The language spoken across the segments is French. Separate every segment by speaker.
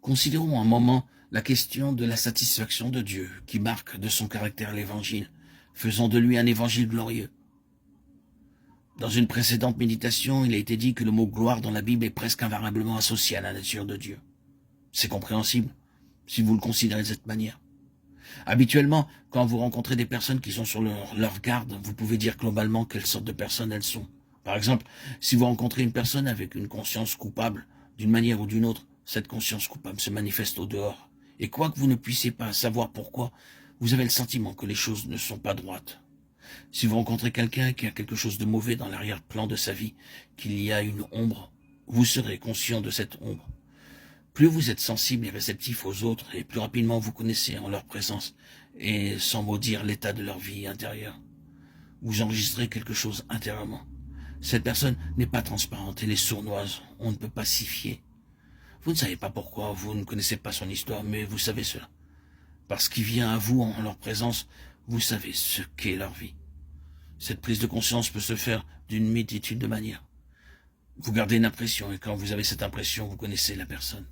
Speaker 1: Considérons un moment la question de la satisfaction de Dieu, qui marque de son caractère l'évangile, faisant de lui un évangile glorieux. Dans une précédente méditation, il a été dit que le mot gloire dans la Bible est presque invariablement associé à la nature de Dieu. C'est compréhensible, si vous le considérez de cette manière. Habituellement, quand vous rencontrez des personnes qui sont sur leur garde, vous pouvez dire globalement quelle sorte de personnes elles sont. Par exemple, si vous rencontrez une personne avec une conscience coupable, d'une manière ou d'une autre, cette conscience coupable se manifeste au dehors. Et quoi que vous ne puissiez pas savoir pourquoi, vous avez le sentiment que les choses ne sont pas droites. Si vous rencontrez quelqu'un qui a quelque chose de mauvais dans l'arrière-plan de sa vie, qu'il y a une ombre, vous serez conscient de cette ombre. Plus vous êtes sensible et réceptif aux autres, et plus rapidement vous connaissez en leur présence, et sans maudire l'état de leur vie intérieure. Vous enregistrez quelque chose intérieurement. Cette personne n'est pas transparente, elle est sournoise, on ne peut pas s'y fier. Vous ne savez pas pourquoi, vous ne connaissez pas son histoire, mais vous savez cela. Parce qu'il vient à vous en leur présence, vous savez ce qu'est leur vie. Cette prise de conscience peut se faire d'une multitude de manières. Vous gardez une impression, et quand vous avez cette impression, vous connaissez la personne.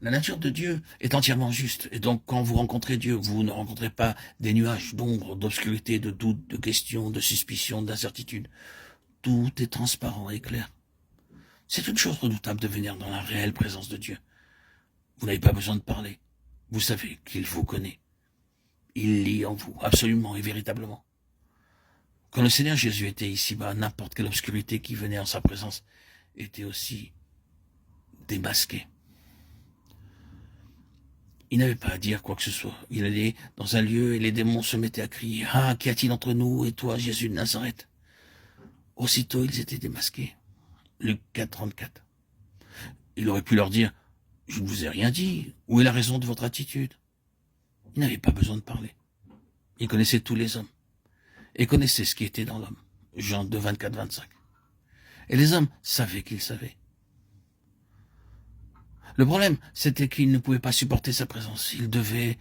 Speaker 1: La nature de Dieu est entièrement juste, et donc quand vous rencontrez Dieu, vous ne rencontrez pas des nuages d'ombre, d'obscurité, de doutes, de questions, de suspicions, d'incertitudes. Tout est transparent et clair. C'est une chose redoutable de venir dans la réelle présence de Dieu. Vous n'avez pas besoin de parler. Vous savez qu'il vous connaît. Il lit en vous, absolument et véritablement. Quand le Seigneur Jésus était ici-bas, n'importe quelle obscurité qui venait en sa présence était aussi démasquée. Il n'avait pas à dire quoi que ce soit. Il allait dans un lieu et les démons se mettaient à crier « Ah, qu'y a-t-il entre nous et toi, Jésus de Nazareth ?» Aussitôt, ils étaient démasqués. Luc 4, 34. Il aurait pu leur dire « Je ne vous ai rien dit. Où est la raison de votre attitude ?» Il n'avait pas besoin de parler. Il connaissait tous les hommes et connaissait ce qui était dans l'homme. Jean 2, 24, 25. Et les hommes savaient qu'ils savaient. Le problème, c'était qu'ils ne pouvaient pas supporter sa présence. Ils devaient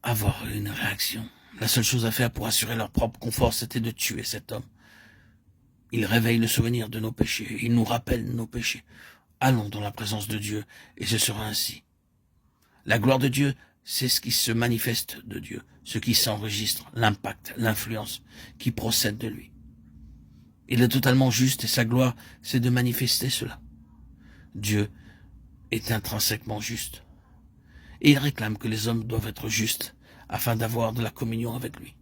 Speaker 1: avoir une réaction. La seule chose à faire pour assurer leur propre confort, c'était de tuer cet homme. Il réveille le souvenir de nos péchés. Il nous rappelle nos péchés. Allons dans la présence de Dieu, et ce sera ainsi. La gloire de Dieu, c'est ce qui se manifeste de Dieu, ce qui s'enregistre, l'impact, l'influence qui procède de lui. Il est totalement juste et sa gloire, c'est de manifester cela. Dieu est intrinsèquement juste. Et il réclame que les hommes doivent être justes afin d'avoir de la communion avec lui,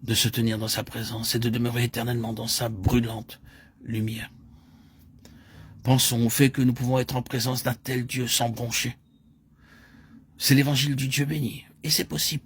Speaker 1: de se tenir dans sa présence et de demeurer éternellement dans sa brûlante lumière. Pensons au fait que nous pouvons être en présence d'un tel Dieu sans broncher. C'est l'évangile du Dieu béni, et c'est possible.